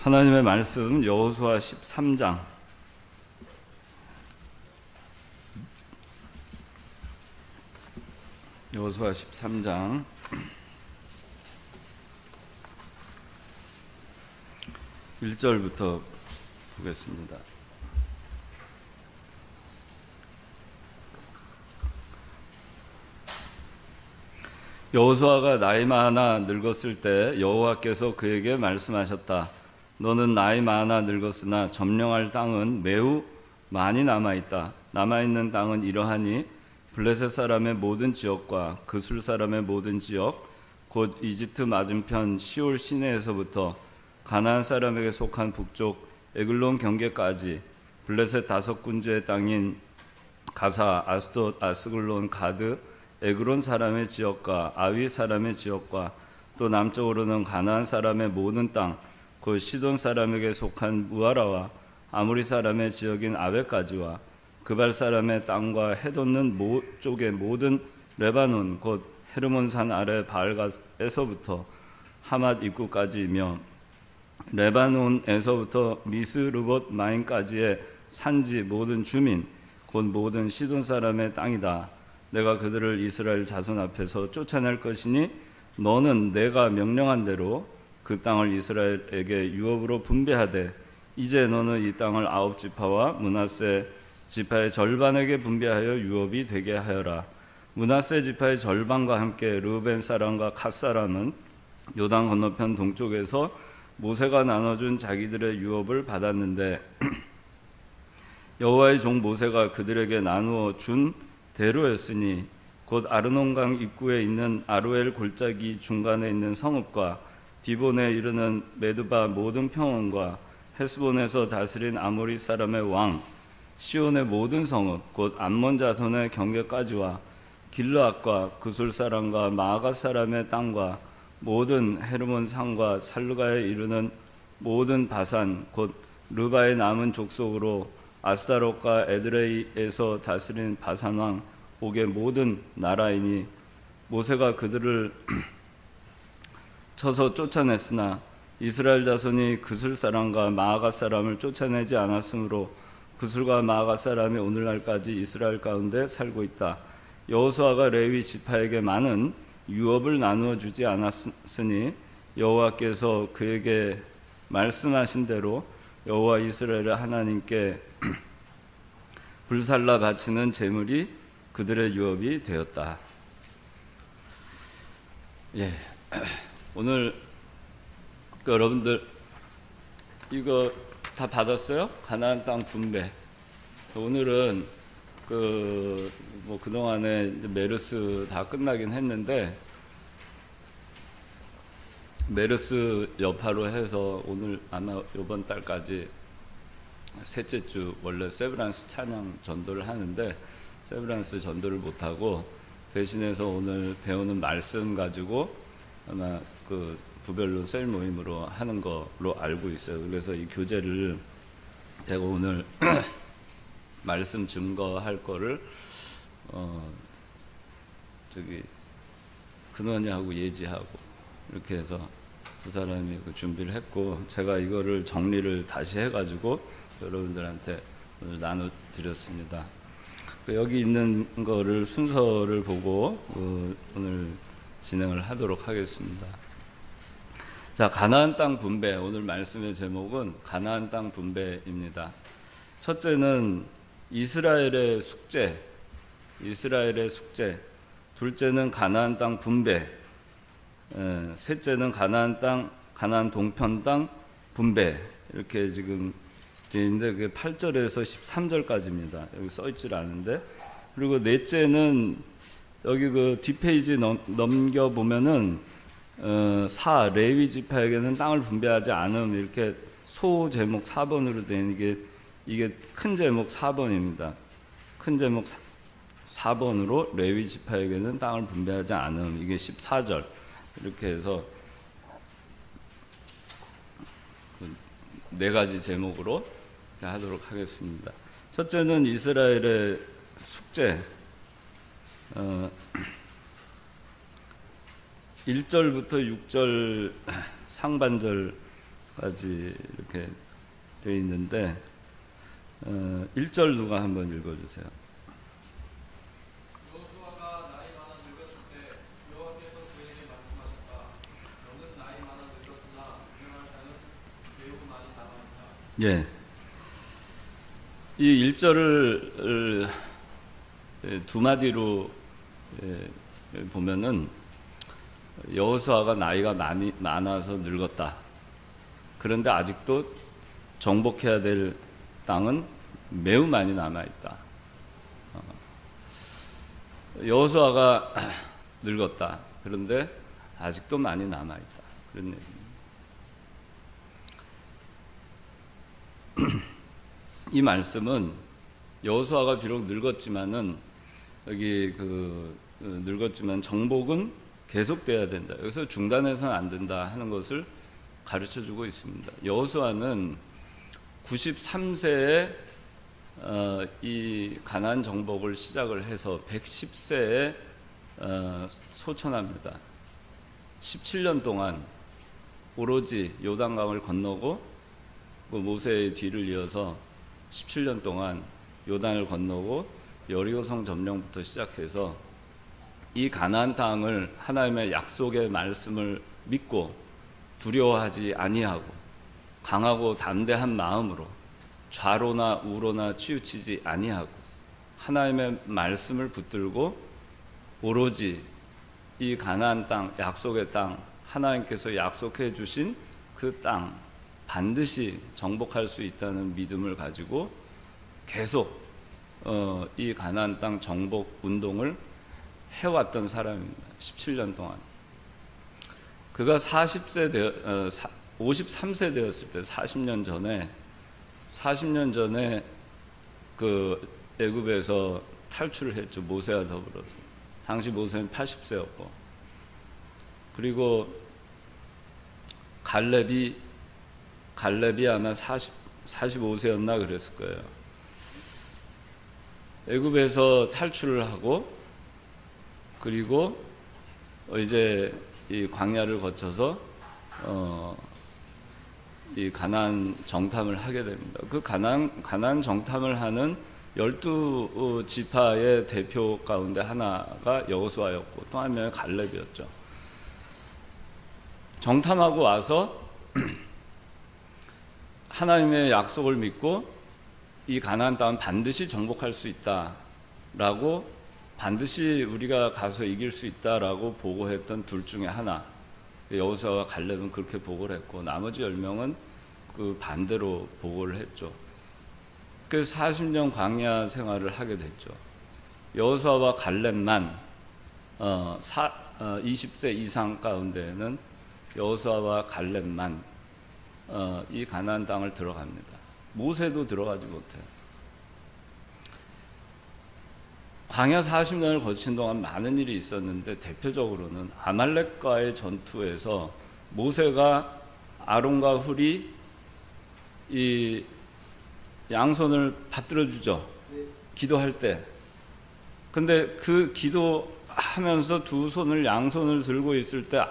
하나님의 말씀 여호수아 13장 여호수아 13장 1절부터 보겠습니다. 여호수아가 나이 많아 늙었을 때 여호와께서 그에게 말씀하셨다. 너는 나이 많아 늙었으나 점령할 땅은 매우 많이 남아있다. 남아있는 땅은 이러하니 블레셋 사람의 모든 지역과 그술 사람의 모든 지역, 곧 이집트 맞은편 시올 시내에서부터 가나안 사람에게 속한 북쪽 에글론 경계까지 블레셋 5군주의 땅인 가사, 아스돗, 아스글론, 가드, 에그론 사람의 지역과 아위 사람의 지역과 또 남쪽으로는 가나안 사람의 모든 땅, 곧 시돈 사람에게 속한 무아라와 아무리 사람의 지역인 아베까지와 그발 사람의 땅과 해돋는 쪽의 모든 레바논, 곧 헤르몬산 아래 바알갓에서부터 하맛 입구까지이며 레바논에서부터 미스르봇 마임까지의 산지 모든 주민, 곧 모든 시돈 사람의 땅이다. 내가 그들을 이스라엘 자손 앞에서 쫓아낼 것이니 너는 내가 명령한 대로 그 땅을 이스라엘에게 유업으로 분배하되 이제 너는 이 땅을 9지파와 므낫세 지파의 절반에게 분배하여 유업이 되게 하여라. 므낫세 지파의 절반과 함께 르우벤 사람과 갓 사람은 요단 건너편 동쪽에서 모세가 나눠준 자기들의 유업을 받았는데 여호와의 종 모세가 그들에게 나누어 준 대로였으니 곧 아르논강 입구에 있는 아로엘 골짜기 중간에 있는 성읍과 디본에 이르는 메드바 모든 평원과 헤스본에서 다스린 아모리 사람의 왕 시온의 모든 성읍 곧 암몬 자손의 경계까지와 길르앗과 그술 사람과 마아갓 사람의 땅과 모든 헤르몬 산과 살루가에 이르는 모든 바산 곧 르바의 남은 족속으로 아스타롯과 에드레이에서 다스린 바산 왕 옥의 모든 나라이니 모세가 그들을 쳐서 쫓아냈으나 이스라엘 자손이 그술 사람과 마아갓 사람을 쫓아내지 않았으므로 그술과 마아갓 사람이 오늘날까지 이스라엘 가운데 살고 있다. 여호수아가 레위 지파에게 많은 유업을 나누어 주지 않았으니 여호와께서 그에게 말씀하신 대로 여호와 이스라엘의 하나님께 불살라 바치는 제물이 그들의 유업이 되었다. 오늘 여러분들 이거 다 받았어요? 가나안 땅 분배. 오늘은 그동안에 메르스 다 끝나긴 했는데 메르스 여파로 해서 오늘 아마 이번 달까지 셋째 주 원래 세브란스 찬양 전도를 하는데 세브란스 전도를 못하고 대신해서 오늘 배우는 말씀 가지고 아마 그 부별로 셀 모임으로 하는 거로 알고 있어요. 그래서 이 교재를 제가 오늘 말씀 증거할 거를 근원이하고 예지하고 이렇게 해서 두 사람이 그 준비를 했고 제가 이거를 정리를 다시 해가지고 여러분들한테 오늘 나눠드렸습니다. 여기 있는 거를 순서를 보고 오늘 진행을 하도록 하겠습니다. 자, 가나안 땅 분배. 오늘 말씀의 제목은 가나안 땅 분배입니다. 첫째는 이스라엘의 숙제, 둘째는 가나안 땅 분배, 셋째는 가나안 땅, 가나안 동편 땅 분배. 이렇게 지금 되어 있는데 그게 8절에서 13절까지입니다. 여기 써 있질 않은데. 그리고 넷째는 여기 그 뒷페이지 넘겨 보면은 레위 지파에게는 땅을 분배하지 않음 이렇게 소 제목 4번으로 된 이게 큰 제목 4번입니다. 큰 제목 4번으로 레위 지파에게는 땅을 분배하지 않음 이게 14절 이렇게 해서 네 가지 제목으로 하도록 하겠습니다. 첫째는 이스라엘의 숙제 1절부터 6절 상반절 이렇게 되어 있는데 1절 누가 한번 읽어주세요. 여호수아가 나이 많아 늙었을 때 여호와께서 그에게 말씀하셨다. 너는 나이 많아 늙었으나 분양할 땅은 매우 많이 남아있다. 예. 이 1절을 두 마디로 보면은 여호수아가 나이가 많아서 늙었다. 그런데 아직도 정복해야 될 땅은 매우 많이 남아있다. 여호수아가 늙었다. 그런데 아직도 많이 남아있다. 그런 얘기입니다. 이 말씀은 여호수아가 비록 늙었지만은 여기 늙었지만 정복은 계속돼야 된다. 여기서 중단해서는 안 된다 하는 것을 가르쳐주고 있습니다. 여호수아는 93세에 이 가나안 정복을 시작을 해서 110세에 소천합니다. 17년 동안 오로지 요단강을 건너고 모세의 뒤를 이어서 17년 동안 요단을 건너고 여리고성 점령부터 시작해서 이 가나안 땅을 하나님의 약속의 말씀을 믿고 두려워하지 아니하고 강하고 담대한 마음으로 좌로나 우로나 치우치지 아니하고 하나님의 말씀을 붙들고 오로지 이 가나안 땅, 약속의 땅, 하나님께서 약속해 주신 그 땅 반드시 정복할 수 있다는 믿음을 가지고 계속 이 가나안 땅 정복 운동을 해왔던 사람입니다. 17년 동안. 그가 53세 되었을 때 40년 전에 그 애굽에서 탈출을 했죠. 모세와 더불어서. 당시 모세는 80세였고 그리고 갈렙이 아마 45세였나 그랬을 거예요. 애굽에서 탈출을 하고 그리고 이제 이 광야를 거쳐서 이 가나안 정탐을 하게 됩니다. 그 가나안 정탐을 하는 12지파의 대표 가운데 하나가 여호수아였고 또 한 명이 갈렙이었죠. 정탐하고 와서 하나님의 약속을 믿고 이 가나안 땅은 반드시 정복할 수 있다라고 반드시 우리가 가서 이길 수 있다라고 보고했던 둘 중에 하나 여호수아와 갈렙은 그렇게 보고를 했고 나머지 10명은 그 반대로 보고를 했죠. 그래서 40년 광야 생활을 하게 됐죠. 여호수아와 갈렙만 20세 이상 가운데는 여호수아와 갈렙만 이 가나안 땅을 들어갑니다. 모세도 들어가지 못해요. 광야 40년을 거친 동안 많은 일이 있었는데 대표적으로는 아말렉과의 전투에서 모세가 아론과 훌이 이 양손을 받들어 주죠. 기도할 때. 근데 그 기도하면서 두 손을 양손을 들고 있을 때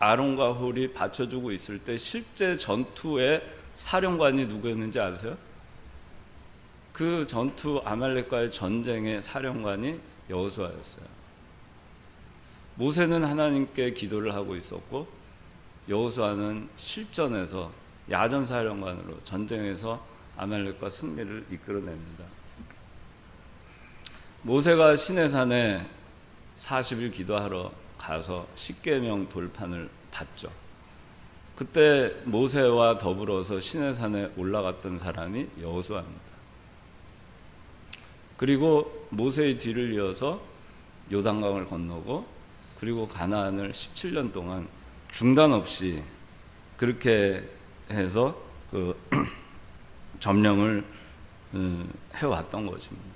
아론과 훌이 받쳐주고 있을 때 실제 전투의 사령관이 누구였는지 아세요? 그 전투 아말렉과의 전쟁의 사령관이 여호수아였어요. 모세는 하나님께 기도를 하고 있었고 여호수아는 실전에서 야전 사령관으로 전쟁에서 아말렉과 승리를 이끌어냅니다. 모세가 시내산에 40일 기도하러 가서 십계명 돌판을 받죠. 그때 모세와 더불어서 시내산에 올라갔던 사람이 여호수아입니다. 그리고 모세의 뒤를 이어서 요단강을 건너고 그리고 가나안을 17년 동안 중단 없이 그렇게 해서 그 점령을 해왔던 것입니다.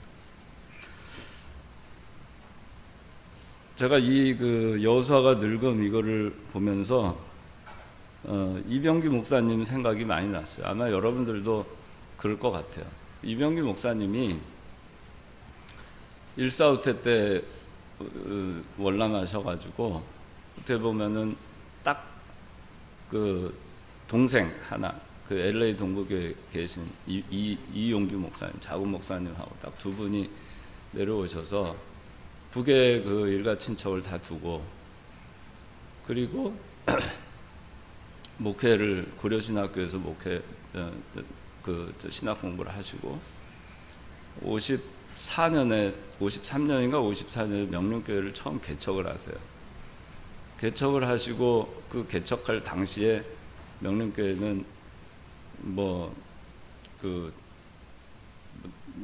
제가 이 여호수아가 늙음 이거를 보면서 이병규 목사님 생각이 많이 났어요. 아마 여러분들도 그럴 것 같아요. 이병규 목사님이 일사후퇴 때 월남하셔가지고 어떻게 보면은 딱 동생 하나, 그 LA 동부교에 계신 이용규 목사님, 자군 목사님하고 딱 두 분이 내려오셔서 북에 그 일가 친척을 다 두고, 그리고 목회를 고려신학교에서 목회 신학 공부를 하시고 53년인가 54년에 명륜교회를 처음 개척을 하세요. 개척을 하시고 그 개척할 당시에 명륜교회는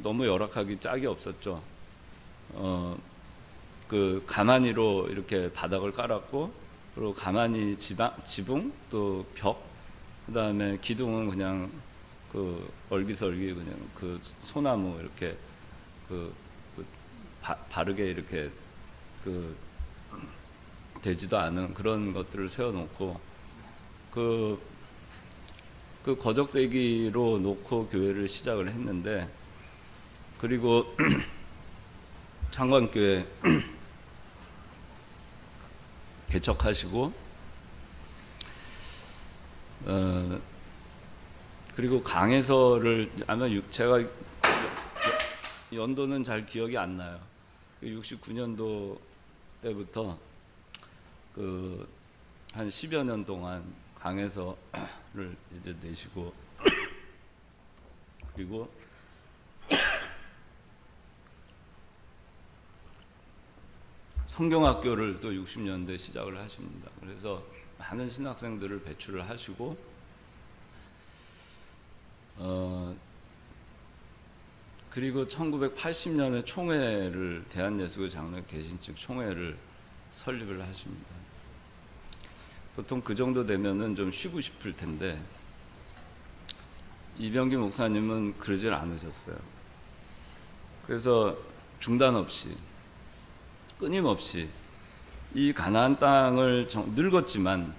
너무 열악하기 짝이 없었죠. 그 가마니로 이렇게 바닥을 깔았고, 그리고 가마니 지붕 또 벽, 그다음에 기둥은 그냥 그 얼기설기 그냥 그 소나무 이렇게 바르게 이렇게 되지도 않은 그런 것들을 세워놓고 그 거적대기로 놓고 교회를 시작을 했는데, 그리고 창관교회 개척하시고 그리고 강해서를 아마 제가 연도는 잘 기억이 안 나요. 69년도 때부터 한 10여 년 동안 강해서를 이제 내시고 그리고 성경학교를 또 60년대 시작을 하십니다. 그래서 많은 신학생들을 배출을 하시고 그리고 1980년에 총회를 대한예수교 장로회 개신측 총회를 설립을 하십니다. 보통 그 정도 되면은 좀 쉬고 싶을 텐데 이병기 목사님은 그러질 않으셨어요. 그래서 중단 없이 끊임없이 이 가나안 땅을 늙었지만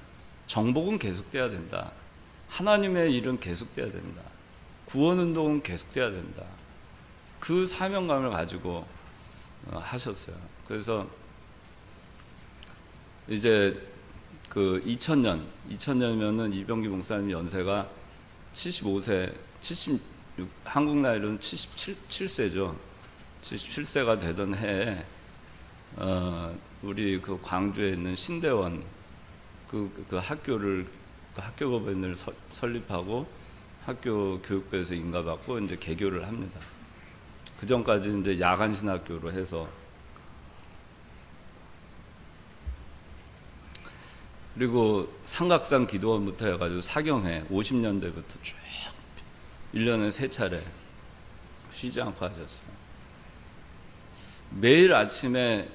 정복은 계속돼야 된다. 하나님의 일은 계속돼야 된다. 구원운동은 계속돼야 된다. 그 사명감을 가지고 하셨어요. 그래서 이제 그 2000년이면은 이병기 목사님 연세가 75세, 한국 나이로는 77세죠. 77세가 되던 해에 우리 그 광주에 있는 신대원 그 학교법인을 설립하고 학교 교육부에서 인가받고 이제 개교를 합니다. 그 전까지 이제 야간 신학교로 해서, 그리고 삼각산 기도원부터 해가지고 사경회 50년대부터 쭉 1년에 3차례 쉬지 않고 하셨어요. 매일 아침에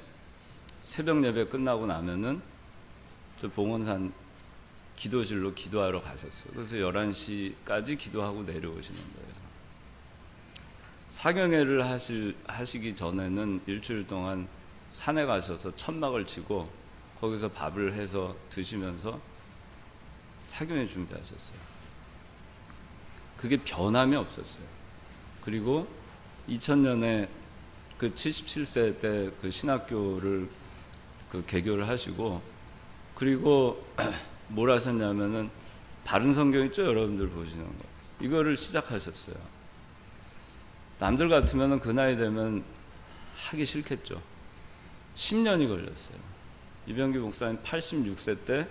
새벽 예배 끝나고 나면은 저 봉원산 기도실로 기도하러 가셨어요. 그래서 11시까지 기도하고 내려오시는 거예요. 사경회를 하시기 전에는 일주일 동안 산에 가셔서 천막을 치고 거기서 밥을 해서 드시면서 사경회 준비하셨어요. 그게 변함이 없었어요. 그리고 2000년에 그 77세 때 그 신학교를 그 개교를 하시고, 그리고 뭘 하셨냐면은 바른 성경 있죠, 여러분들 보시는 거. 이거를 시작하셨어요. 남들 같으면은 그 나이 되면 하기 싫겠죠. 10년이 걸렸어요. 이병기 목사님 86세 때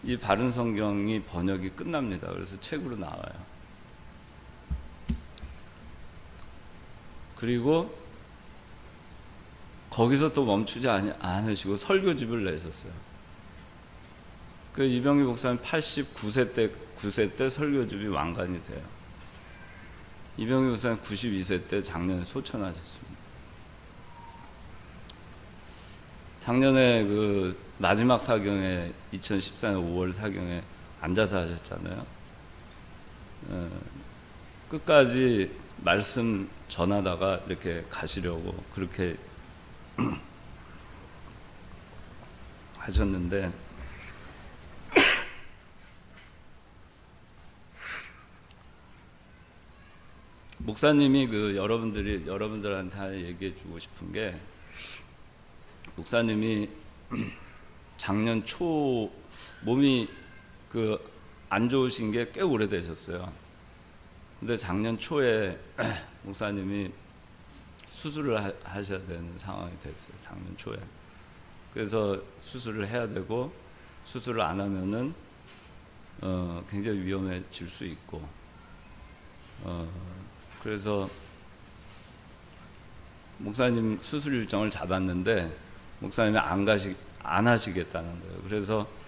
이 바른 성경이 번역이 끝납니다. 그래서 책으로 나와요. 그리고 거기서 또 멈추지 않으시고 설교집을 내셨어요. 그 이병기 목사님 89세 때 설교집이 완간이 돼요. 이병기 목사님 92세 때 작년에 소천하셨습니다. 작년에 그 마지막 사경에 2014년 5월 사경에 앉아서 하셨잖아요. 끝까지 말씀 전하다가 이렇게 가시려고 그렇게 하셨는데, 목사님이 그 여러분들한테 얘기해 주고 싶은 게, 목사님이 작년 초 몸이 그 안 좋으신 게 꽤 오래되셨어요. 근데 작년 초에 목사님이 수술을 하셔야 되는 상황이 됐어요. 작년 초에. 그래서 수술을 해야 되고, 수술을 안 하면은 굉장히 위험해질 수 있고, 그래서 목사님 수술 일정을 잡았는데 목사님이 안 하시겠다는 거예요. 그래서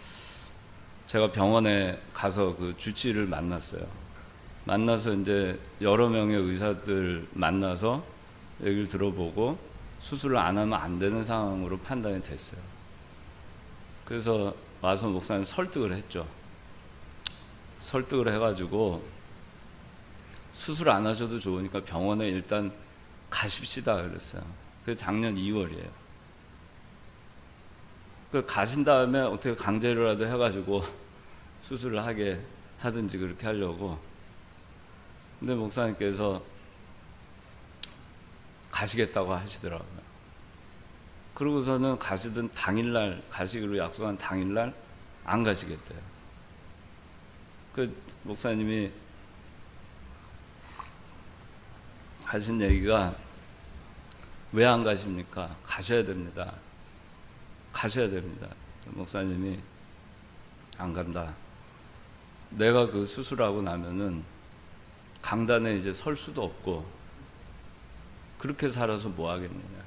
제가 병원에 가서 그 주치의를 만났어요. 만나서 이제 여러 명의 의사들 만나서 얘기를 들어보고 수술을 안 하면 안 되는 상황으로 판단이 됐어요. 그래서 와서 목사님 설득을 했죠. 설득을 해가지고 수술 안 하셔도 좋으니까 병원에 일단 가십시다 그랬어요. 그게 작년 2월이에요. 그 가신 다음에 어떻게 강제로라도 해가지고 수술을 하게 하든지 그렇게 하려고. 근데 목사님께서 가시겠다고 하시더라고요. 그러고서는 가시던 당일날, 가시기로 약속한 당일날 안 가시겠대요. 그 목사님이 하신 얘기가, 왜 안 가십니까? 가셔야 됩니다. 가셔야 됩니다. 목사님이 안 간다. 내가 그 수술하고 나면은 강단에 이제 설 수도 없고, 그렇게 살아서 뭐 하겠느냐.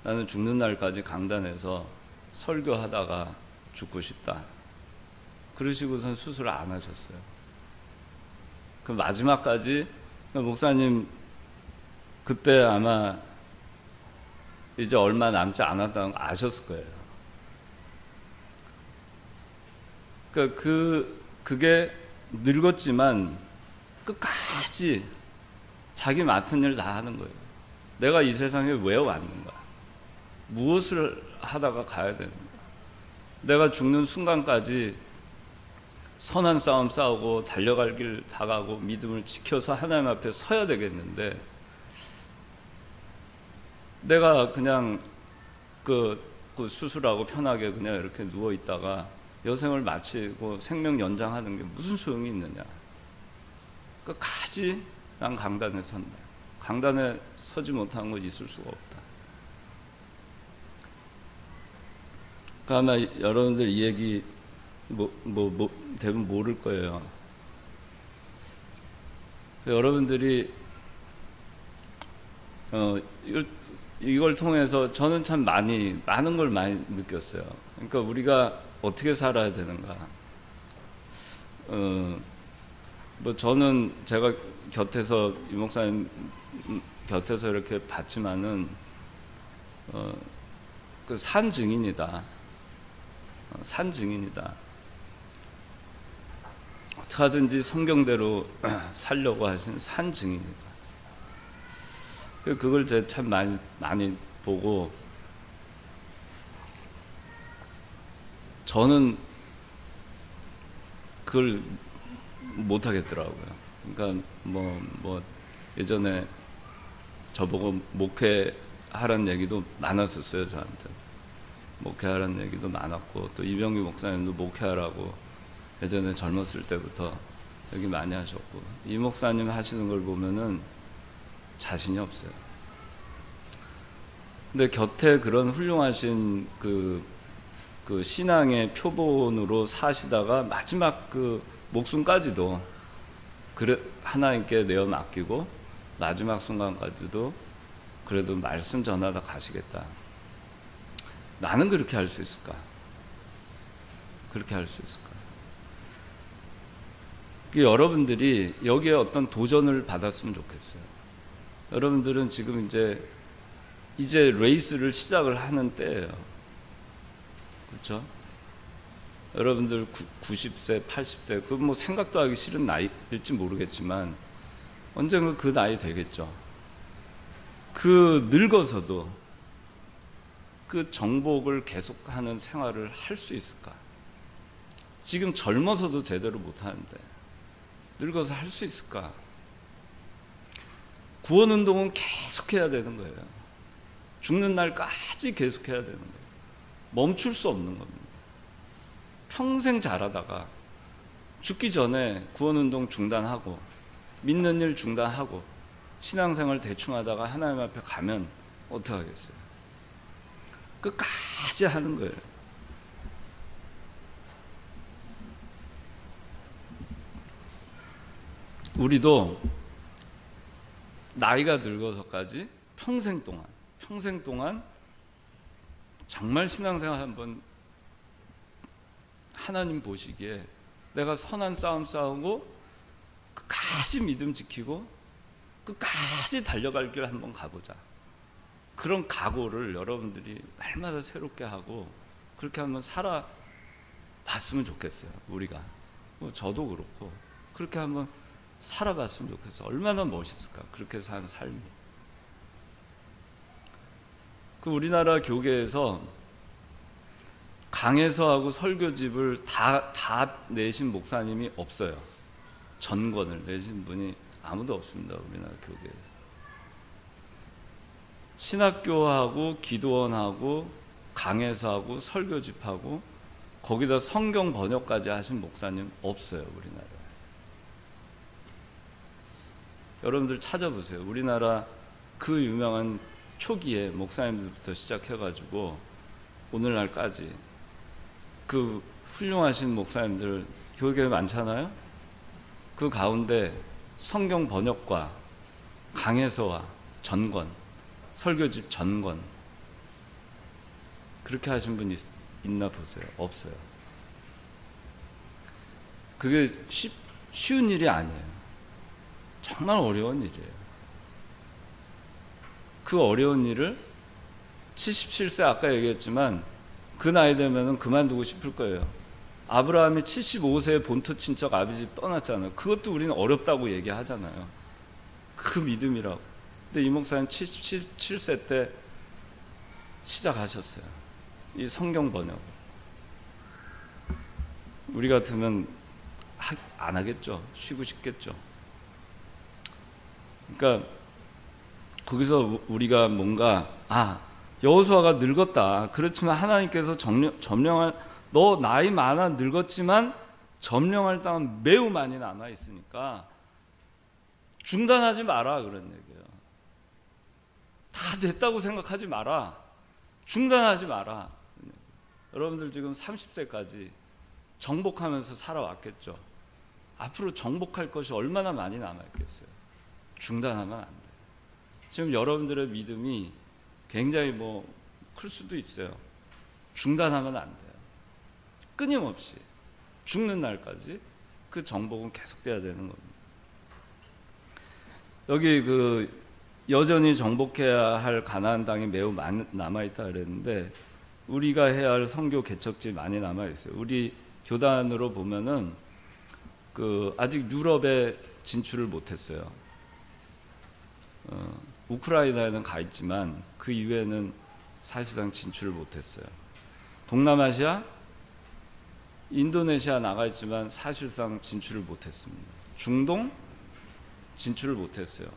나는 죽는 날까지 강단에서 설교하다가 죽고 싶다. 그러시고선 수술을 안 하셨어요. 그 마지막까지 목사님 그때 아마 이제 얼마 남지 않았다는 거 아셨을 거예요. 그러니까 그게 늙었지만 끝까지 자기 맡은 일 다 하는 거예요. 내가 이 세상에 왜 왔는가? 무엇을 하다가 가야 되는가? 내가 죽는 순간까지 선한 싸움 싸우고 달려갈 길 다 가고 믿음을 지켜서 하나님 앞에 서야 되겠는데, 내가 그냥 그 수술하고 편하게 그냥 이렇게 누워 있다가 여생을 마치고 생명 연장하는 게 무슨 소용이 있느냐. 끝까지 난 강단에 선다. 강단에 서지 못한 건 있을 수가 없다. 아마 여러분들 이 얘기 대부분 모를 거예요. 여러분들이 이걸 통해서 저는 참 많은 걸 많이 느꼈어요. 그러니까 우리가 어떻게 살아야 되는가. 저는 제가 곁에서 이 목사님 곁에서 이렇게 봤지만은 그 산 증인이다. 산 증인이다. 어떻게 하든지 성경대로 살려고 하신 산 증인이다. 그걸 제가 참 많이 보고, 저는 그걸 못 하겠더라고요. 그러니까 뭐 예전에 저보고 목회하라는 얘기도 많았었어요. 저한테 목회하라는 얘기도 많았고, 또 이병규 목사님도 목회하라고 예전에 젊었을 때부터 얘기 많이 하셨고, 이 목사님 하시는 걸 보면은 자신이 없어요. 근데 곁에 그런 훌륭하신 그 신앙의 표본으로 사시다가 마지막 그 목숨까지도 그래 하나님께 내어 맡기고 마지막 순간까지도 그래도 말씀 전하다 가시겠다. 나는 그렇게 할 수 있을까? 그렇게 할 수 있을까? 여러분들이 여기에 어떤 도전을 받았으면 좋겠어요. 여러분들은 지금 이제 레이스를 시작을 하는 때예요. 그렇죠? 여러분들 90세, 80세, 그 뭐 생각도 하기 싫은 나이일지 모르겠지만 언젠가 그 나이 되겠죠. 그 늙어서도 그 정복을 계속하는 생활을 할 수 있을까? 지금 젊어서도 제대로 못하는데 늙어서 할 수 있을까? 구원운동은 계속해야 되는 거예요. 죽는 날까지 계속해야 되는 거예요. 멈출 수 없는 겁니다. 평생 잘하다가 죽기 전에 구원운동 중단하고 믿는 일 중단하고 신앙생활 대충 하다가 하나님 앞에 가면 어떡하겠어요? 끝까지 하는 거예요. 우리도 나이가 늙어서까지 평생 동안 정말 신앙생활 한번 하나님 보시기에 내가 선한 싸움 싸우고 끝까지 믿음 지키고 끝까지 달려갈 길 한번 가보자. 그런 각오를 여러분들이 날마다 새롭게 하고 그렇게 한번 살아봤으면 좋겠어요. 우리가 저도 그렇고 그렇게 한번 살아봤으면 좋겠어요. 얼마나 멋있을까 그렇게 사는 삶이. 그 우리나라 교계에서 강해서하고 설교집을 다 내신 목사님이 없어요. 전권을 내신 분이 아무도 없습니다. 우리나라 교계에서. 신학교하고 기도원하고 강해서하고 설교집하고 거기다 성경 번역까지 하신 목사님 없어요. 우리나라에. 여러분들 찾아보세요. 우리나라 그 유명한 초기에 목사님들부터 시작해가지고 오늘날까지 그 훌륭하신 목사님들 교회에 많잖아요. 그 가운데 성경 번역과 강해서와 전권, 설교집 전권 그렇게 하신 분 있나 보세요. 없어요. 그게 쉬운 일이 아니에요. 정말 어려운 일이에요. 그 어려운 일을 77세 아까 얘기했지만 그 나이 되면 그만두고 싶을 거예요. 아브라함이 75세에 본토 친척 아비 집 떠났잖아요. 그것도 우리는 어렵다고 얘기하잖아요. 그 믿음이라고. 근데 이 목사님 77세 때 시작하셨어요. 이 성경 번역. 우리 같으면 안 하겠죠. 쉬고 싶겠죠. 그러니까 거기서 우리가 뭔가 여호수아가 늙었다. 그렇지만 하나님께서 점령할 너 나이 많아 늙었지만 점령할 땅은 매우 많이 남아 있으니까 중단하지 마라 그런 얘기예요. 다 됐다고 생각하지 마라. 중단하지 마라. 여러분들 지금 30세까지 정복하면서 살아왔겠죠. 앞으로 정복할 것이 얼마나 많이 남아 있겠어요. 중단하면 안 돼요. 지금 여러분들의 믿음이 굉장히 클 수도 있어요. 중단하면 안 돼요. 끊임없이 죽는 날까지 그 정복은 계속돼야 되는 겁니다. 여기 여전히 정복해야 할 가나안 땅이 매우 많이 남아있다 그랬는데 우리가 해야 할 선교 개척지 많이 남아있어요. 우리 교단으로 보면은 아직 유럽에 진출을 못했어요. 우크라이나에는 가 있지만 그 이외에는 사실상 진출을 못했어요. 동남아시아, 인도네시아 나가 있지만 사실상 진출을 못했습니다. 중동 진출을 못했어요.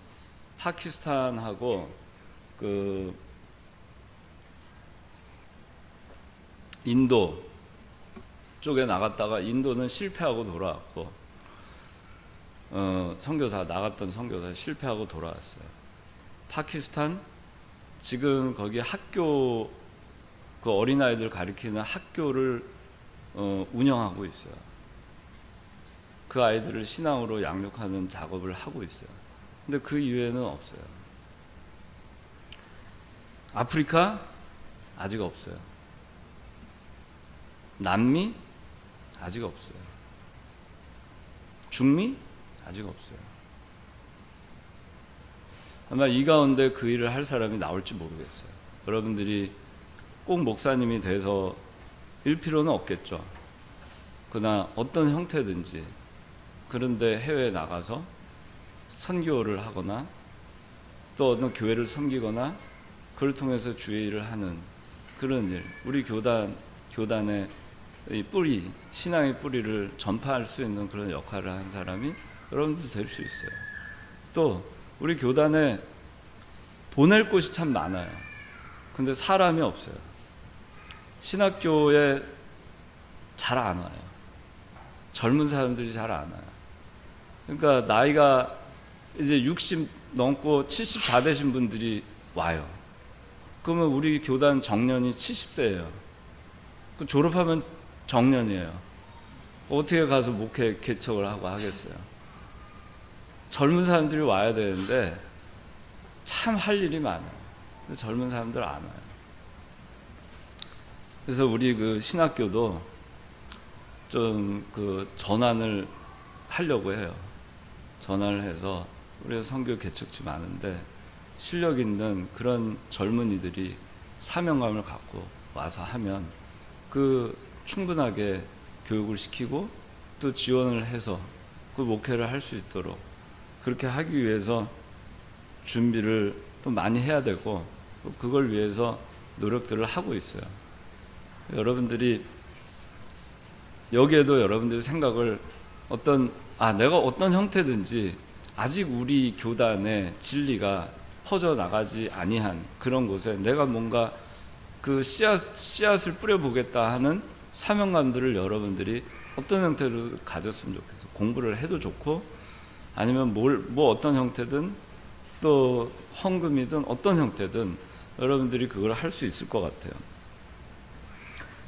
파키스탄하고 인도 쪽에 나갔다가 인도는 실패하고 돌아왔고 선교사 나갔던 선교사 실패하고 돌아왔어요. 파키스탄 지금 거기 학교 그 어린아이들 가르치는 학교를 운영하고 있어요. 그 아이들을 신앙으로 양육하는 작업을 하고 있어요. 근데 그 이외에는 없어요. 아프리카 아직 없어요. 남미 아직 없어요. 중미 아직 없어요. 아마 이 가운데 그 일을 할 사람이 나올지 모르겠어요. 여러분들이 꼭 목사님이 돼서 일 필요는 없겠죠. 그러나 어떤 형태든지 그런데 해외에 나가서 선교를 하거나 또 어느 교회를 섬기거나 그걸 통해서 주의 일을 하는 그런 일, 우리 교단의 이 뿌리, 신앙의 뿌리를 전파할 수 있는 그런 역할을 한 사람이 여러분들 될 수 있어요. 또 우리 교단에 보낼 곳이 참 많아요. 근데 사람이 없어요. 신학교에 잘 안 와요. 젊은 사람들이 잘 안 와요. 그러니까 나이가 이제 60 넘고 70 다 되신 분들이 와요. 그러면 우리 교단 정년이 70세예요. 그 졸업하면 정년이에요. 어떻게 가서 목회 개척을 하고 하겠어요? 젊은 사람들이 와야 되는데 참 할 일이 많아요. 근데 젊은 사람들 안 와요. 그래서 우리 그 신학교도 좀 그 전환을 하려고 해요. 전환을 해서 우리가 선교 개척지 많은데 실력 있는 그런 젊은이들이 사명감을 갖고 와서 하면 그 충분하게 교육을 시키고 또 지원을 해서 그 목회를 할 수 있도록 그렇게 하기 위해서 준비를 또 많이 해야 되고 그걸 위해서 노력들을 하고 있어요. 여러분들이 여기에도 여러분들의 생각을 내가 어떤 형태든지 아직 우리 교단의 진리가 퍼져나가지 아니한 그런 곳에 내가 뭔가 그 씨앗을 뿌려보겠다 하는 사명감들을 여러분들이 어떤 형태로 가졌으면 좋겠어. 공부를 해도 좋고 아니면 뭐 어떤 형태든 또 헌금이든 어떤 형태든 여러분들이 그걸 할 수 있을 것 같아요.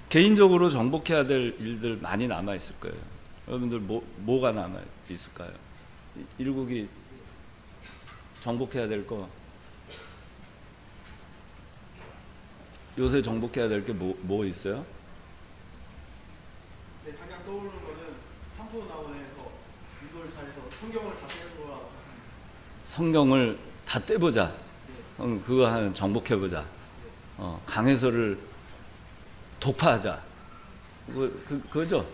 개인적으로 정복해야 될 일들 많이 남아 있을 거예요. 여러분들 뭐가 남아 있을까요? 일국이 정복해야 될 거, 요새 정복해야 될 게 뭐 있어요? 네, 당장 떠오르는 거는 참소나원에서 이걸 잘해서 성경을 다 떼는 거라. 성경을 다 떼보자. 그거 하는 정복해보자. 강해서를 독파하자. 그거죠?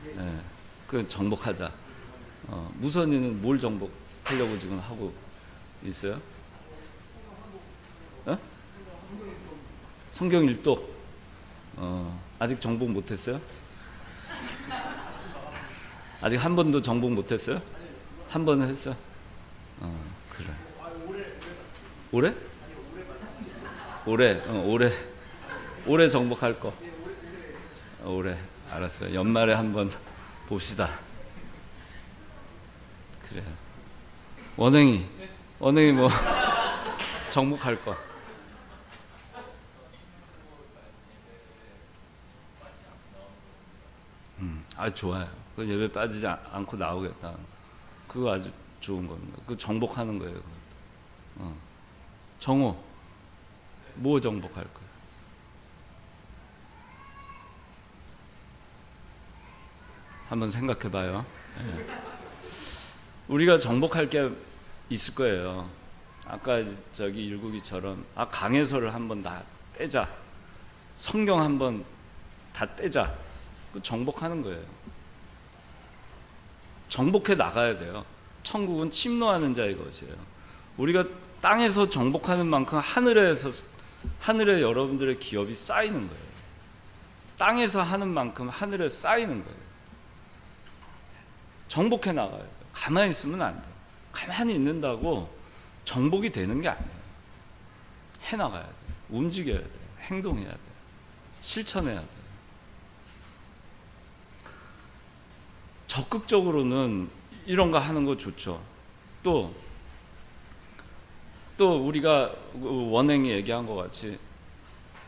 네, 그 정복하자. 무선이는 뭘 정복하려고 지금 하고 있어요? 성경 일독. 아직 정복 못했어요? 아직 한 번도 정복 못했어요? 한 번은 했어? 그래. 올해? 올해 정복할 거. 올해. 알았어요. 연말에 한번 봅시다. 그래요. 원행이 뭐 정복할 거. 좋아요. 그 예배 빠지지 않고 나오겠다. 그거 아주 좋은 겁니다. 그 정복하는 거예요. 정호, 뭐 정복할 거예요? 한번 생각해봐요. 네. 우리가 정복할 게 있을 거예요. 아까 저기 일국이처럼 강해서를 한번 다 떼자. 성경 한번 다 떼자. 그 정복하는 거예요. 정복해 나가야 돼요. 천국은 침노하는 자의 것이에요. 우리가 땅에서 정복하는 만큼 하늘에 여러분들의 기업이 쌓이는 거예요. 땅에서 하는 만큼 하늘에 쌓이는 거예요. 정복해 나가야 돼요. 가만히 있으면 안 돼요. 가만히 있는다고 정복이 되는 게 아니에요. 해 나가야 돼요. 움직여야 돼요. 행동해야 돼요. 실천해야 돼요. 적극적으로는 이런 거 하는 거 좋죠. 또 우리가 원행이 얘기한 것 같이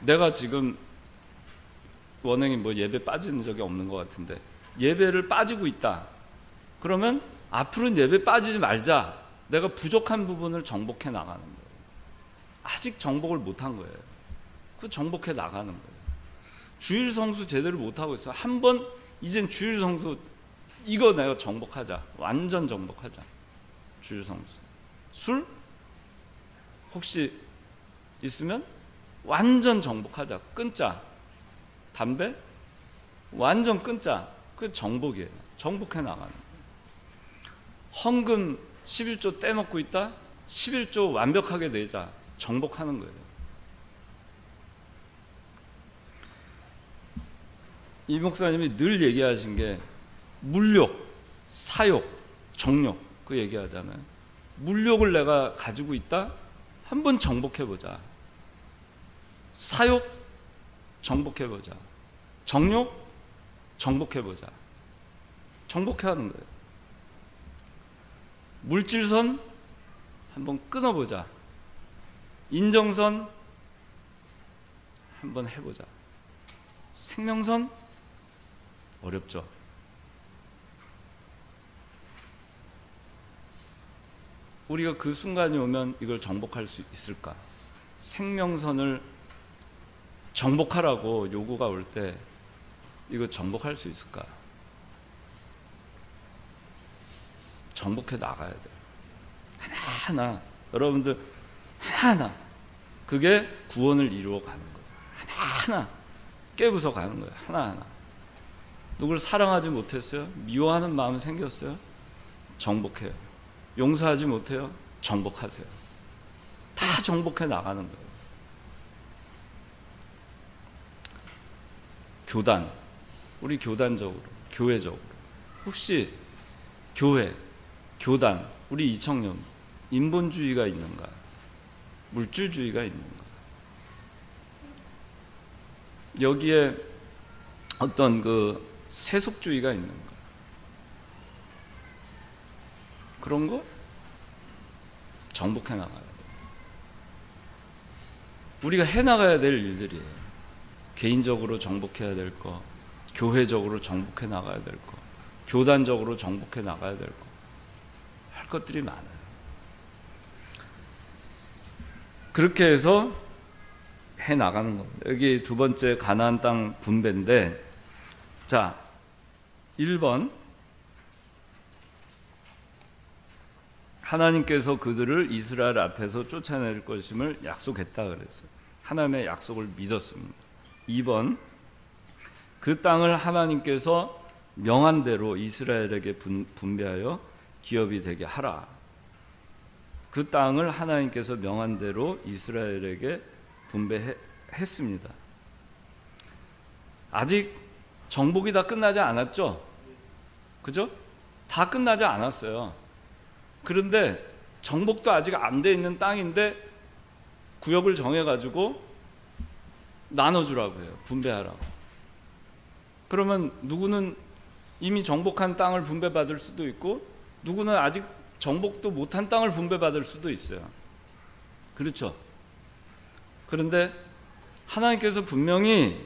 내가 지금 원행이 뭐 예배 빠지는 적이 없는 것 같은데 예배를 빠지고 있다. 그러면 앞으로는 예배 빠지지 말자. 내가 부족한 부분을 정복해 나가는 거예요. 아직 정복을 못한 거예요. 그 정복해 나가는 거예요. 주일 성수 제대로 못하고 있어요. 한번 이젠 주일 성수 이거 내가 정복하자. 완전 정복하자. 주일 성수. 술? 혹시 있으면 완전 정복하자. 끊자. 담배? 완전 끊자. 그게 정복이에요. 정복해 나가는 거예요. 헌금 11조 떼먹고 있다? 11조 완벽하게 내자. 정복하는 거예요. 이 목사님이 늘 얘기하신 게 물욕, 사욕, 정욕 그 얘기하잖아요. 물욕을 내가 가지고 있다? 한번 정복해보자. 사욕? 정복해보자. 정욕? 정복해보자. 정복해하는 거예요. 물질선 한번 끊어보자. 인정선 한번 해보자. 생명선 어렵죠. 우리가 그 순간이 오면 이걸 정복할 수 있을까? 생명선을 정복하라고 요구가 올 때 이거 정복할 수 있을까? 정복해 나가야 돼요. 하나하나, 여러분들 하나하나, 그게 구원을 이루어 가는 거예요. 하나하나 깨부숴 가는 거예요. 하나하나. 누구를 사랑하지 못했어요? 미워하는 마음 생겼어요? 정복해요. 용서하지 못해요? 정복하세요. 다 정복해 나가는 거예요. 교단, 우리 교단적으로, 교회적으로, 혹시 교회, 교단, 우리 이청년 인본주의가 있는가? 물질주의가 있는가? 여기에 어떤 그 세속주의가 있는가? 그런 거 정복해 나가야 돼요. 우리가 해 나가야 될 일들이에요. 개인적으로 정복해야 될 거, 교회적으로 정복해 나가야 될 거, 교단적으로 정복해 나가야 될 거, 할 것들이 많아요. 그렇게 해서 해 나가는 겁니다. 여기 두 번째 가나안 땅 분배인데, 자, 1번 하나님께서 그들을 이스라엘 앞에서 쫓아낼 것임을 약속했다 그랬어요. 하나님의 약속을 믿었습니다. 2번 그 땅을 하나님께서 명한 대로 이스라엘에게 분배하여 기업이 되게 하라. 그 땅을 하나님께서 명한 대로 이스라엘에게 분배했습니다. 아직 정복이 다 끝나지 않았죠? 그죠? 다 끝나지 않았어요. 그런데 정복도 아직 안 돼 있는 땅인데 구역을 정해가지고 나눠주라고 해요. 분배하라고. 그러면 누구는 이미 정복한 땅을 분배받을 수도 있고, 누구는 아직 정복도 못한 땅을 분배받을 수도 있어요. 그렇죠? 그런데 하나님께서 분명히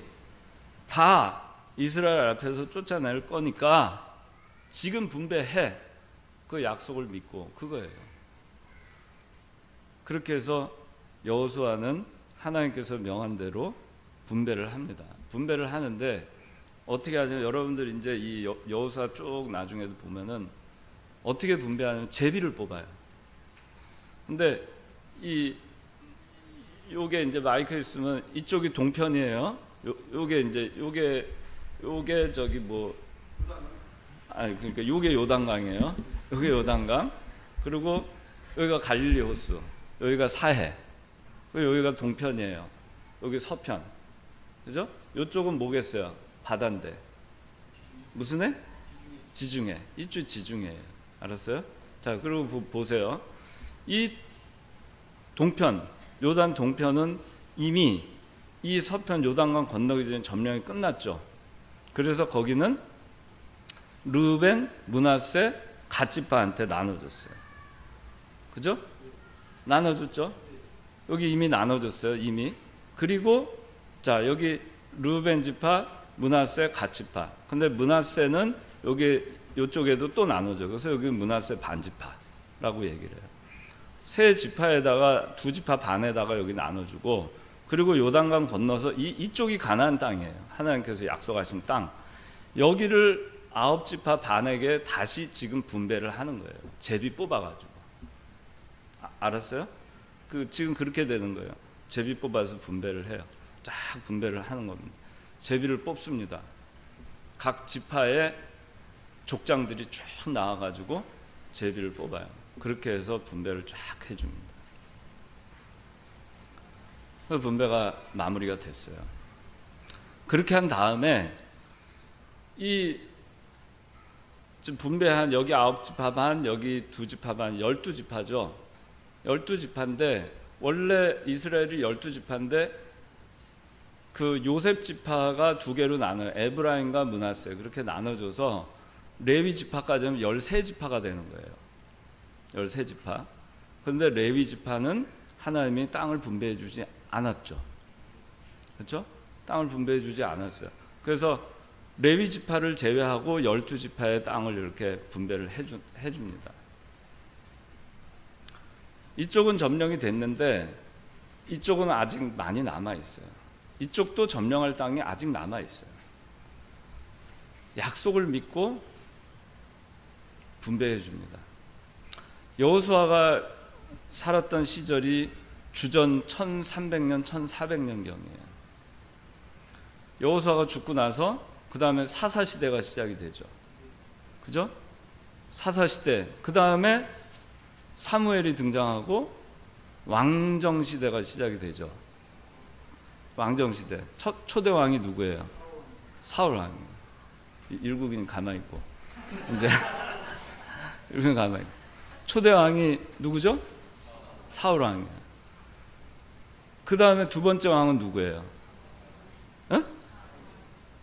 다 이스라엘 앞에서 쫓아낼 거니까 지금 분배해. 그 약속을 믿고 그거예요. 그렇게 해서 여호수아는 하나님께서 명한 대로 분배를 합니다. 분배를 하는데 어떻게 하냐면, 여러분들 이제 이 여호수아 쭉 나중에도 보면은 어떻게 분배하냐면 제비를 뽑아요. 근데 요게 이제 마이크 있으면 이쪽이 동편이에요. 요게 이제 요게 저기 그러니까 요게 요단강이에요. 여기 요단강, 그리고 여기가 갈릴리 호수, 여기가 사해, 여기가 동편이에요. 여기 서편, 그죠? 이쪽은 뭐겠어요? 바다인데 무슨 해? 지중해. 이쪽 지중해예요. 알았어요? 자, 그리고 보세요. 이 동편, 요단 동편은 이미 이 서편 요단강 건너기 전에 점령이 끝났죠. 그래서 거기는 르우벤, 므낫세, 갓지파한테 나눠줬어요. 그죠? 나눠줬죠? 여기 이미 나눠줬어요. 이미. 그리고 자, 여기 르우벤 지파, 므낫세, 갓지파. 근데 므낫세는 여기 이쪽에도 또 나눠줘. 그래서 여기 므낫세 반지파라고 얘기를 해요. 세 지파에다가 두 지파 반에다가 여기 나눠주고, 그리고 요단강 건너서 이쪽이 가나안 땅이에요. 하나님께서 약속하신 땅. 여기를 9지파 반에게 다시 지금 분배를 하는 거예요. 제비 뽑아가지고. 알았어요? 지금 그렇게 되는 거예요. 제비 뽑아서 분배를 해요. 쫙 분배를 하는 겁니다. 제비를 뽑습니다. 각 지파의 족장들이 쭉 나와가지고 제비를 뽑아요. 그렇게 해서 분배를 쫙 해줍니다. 그 분배가 마무리가 됐어요. 그렇게 한 다음에 지금 분배한 여기 9지파 반, 여기 2지파 반, 12지파죠. 12지파인데 원래 이스라엘이 12지파인데 그 요셉 지파가 두 개로 나눠, 에브라임과 므낫세 그렇게 나눠져서 레위 지파까지 하면 13지파가 되는 거예요. 13지파. 그런데 레위 지파는 하나님이 땅을 분배해 주지 않았죠. 그렇죠? 땅을 분배해 주지 않았어요. 그래서 레위 지파를 제외하고 12지파의 땅을 이렇게 분배를 해줍니다. 이쪽은 점령이 됐는데 이쪽은 아직 많이 남아있어요. 이쪽도 점령할 땅이 아직 남아있어요. 약속을 믿고 분배해 줍니다. 여호수아가 살았던 시절이 주전 1300년, 1400년경이에요. 여호수아가 죽고 나서 그 다음에 사사시대가 시작이 되죠. 그죠? 사사시대. 그 다음에 사무엘이 등장하고 왕정시대가 시작이 되죠. 왕정시대. 초대 왕이 누구예요? 사울 왕이에요. 일국인 가만히 있고. 이제 일국인 가만히 있고. 초대 왕이 누구죠? 사울 왕이에요. 그 다음에 두 번째 왕은 누구예요?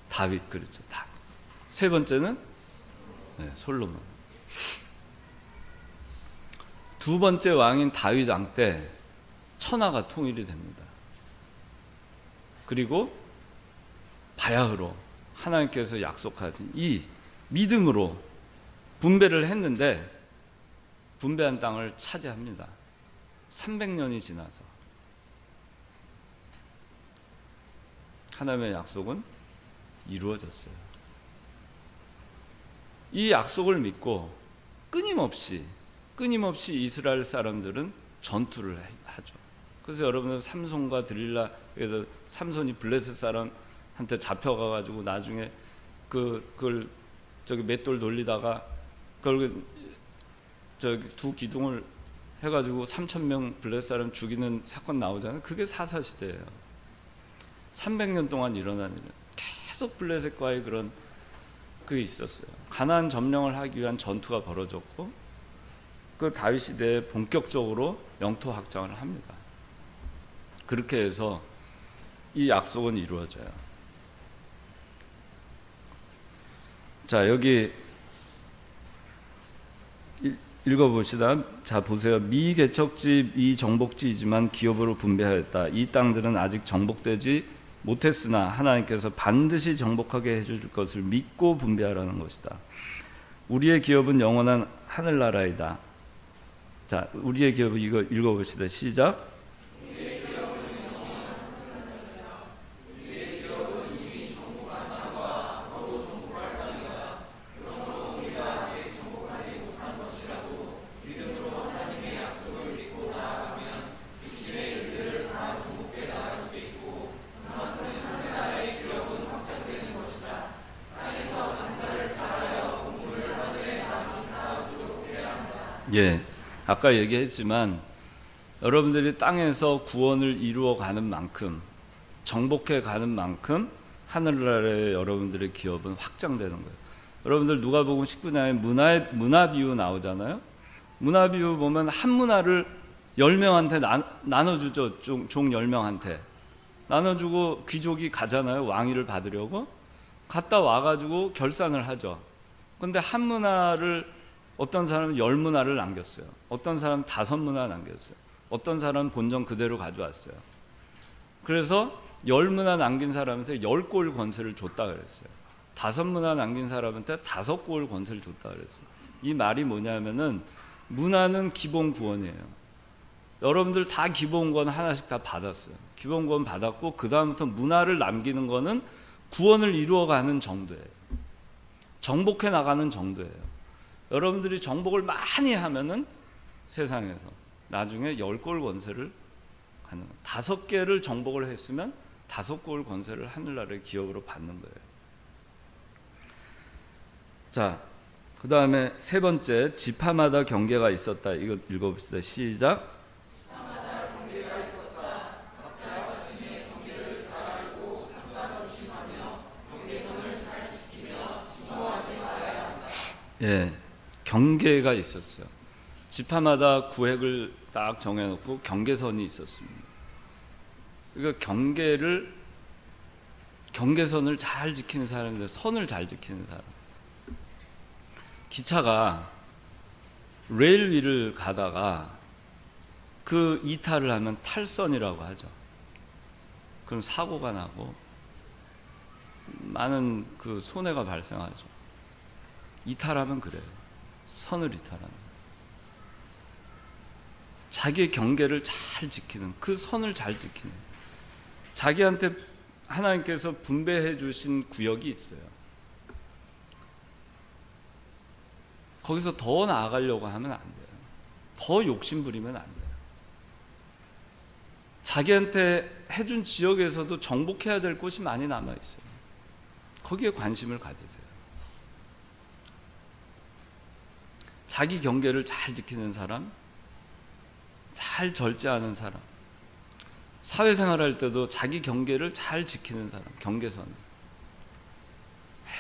다윗. 그렇죠. 다윗. 세 번째는 솔로몬. 두 번째 왕인 다윗 왕 때 천하가 통일이 됩니다. 그리고 바야흐로 하나님께서 약속하신 이 믿음으로 분배를 했는데 분배한 땅을 차지합니다. 300년이 지나서 하나님의 약속은 이루어졌어요. 이 약속을 믿고 끊임없이 이스라엘 사람들은 전투를 하죠. 그래서 여러분은 삼손과 들릴라, 그래서 삼손이 블레셋 사람한테 잡혀가가지고 나중에 그걸 저기 맷돌 돌리다가 그걸 저기 두 기둥을 해가지고 3,000명 블레셋 사람 죽이는 사건 나오잖아요. 그게 사사시대예요. 300년 동안 일어난 일은 계속 블레셋과의 그런 그게 있었어요. 가나안 점령을 하기 위한 전투가 벌어졌고 그 다윗 시대에 본격적으로 영토 확장을 합니다. 그렇게 해서 이 약속은 이루어져요. 자, 여기 읽어봅시다. 자, 보세요. 미개척지, 미정복지이지만 기업으로 분배하였다. 이 땅들은 아직 정복되지 못했으나 하나님께서 반드시 정복하게 해줄 것을 믿고 분배하라는 것이다. 우리의 기업은 영원한 하늘나라이다. 자, 우리의 기업은 이거 읽어봅시다. 시작. 예, 아까 얘기했지만 여러분들이 땅에서 구원을 이루어가는 만큼, 정복해 가는 만큼 하늘나라의 여러분들의 기업은 확장되는 거예요. 여러분들 누가복음 19장에 문화 비유 나오잖아요. 문화 비유 보면 한 문화를 10명한테 나눠주죠. 종 10명한테 나눠주고 귀족이 가잖아요. 왕위를 받으려고 갔다 와가지고 결산을 하죠. 근데 한 문화를 어떤 사람은 10문화를 남겼어요. 어떤 사람은 5문화 남겼어요. 어떤 사람은 본전 그대로 가져왔어요. 그래서 10문화 남긴 사람한테 10골 권세를 줬다 그랬어요. 5문화 남긴 사람한테 5골 권세를 줬다 그랬어요. 이 말이 뭐냐면은 문화는 기본 구원이에요. 여러분들 다 기본 구원 하나씩 다 받았어요. 기본 구원 받았고 그 다음부터 문화를 남기는 거는 구원을 이루어가는 정도예요. 정복해 나가는 정도예요. 여러분들이 정복을 많이 하면은 세상에서 나중에 10골 권세를 하는, 5개를 정복을 했으면 5골 권세를 하늘나라의 기업으로 받는 거예요. 자, 그 다음에 세 번째, 지파마다 경계가 있었다. 이거 읽어봅시다. 시작. 지파마다 경계가 있었다. 각자 자신의 경계를 잘 알고 상관 조심하며 경계선을 잘 지키며 지켜하지 말아야 한다. 예, 경계가 있었어요. 지파마다 구획을 딱 정해놓고 경계선이 있었습니다. 그러니까 경계를 경계선을 잘 지키는 사람인데, 선을 잘 지키는 사람. 기차가 레일 위를 가다가 그 이탈을 하면 탈선이라고 하죠. 그럼 사고가 나고 많은 그 손해가 발생하죠. 이탈하면 그래요. 선을 이탈하는. 자기의 경계를 잘 지키는, 그 선을 잘 지키는, 자기한테 하나님께서 분배해 주신 구역이 있어요. 거기서 더 나아가려고 하면 안 돼요. 더 욕심부리면 안 돼요. 자기한테 해준 지역에서도 정복해야 될 곳이 많이 남아있어요. 거기에 관심을 가지세요. 자기 경계를 잘 지키는 사람, 잘 절제하는 사람, 사회생활할 때도 자기 경계를 잘 지키는 사람, 경계선.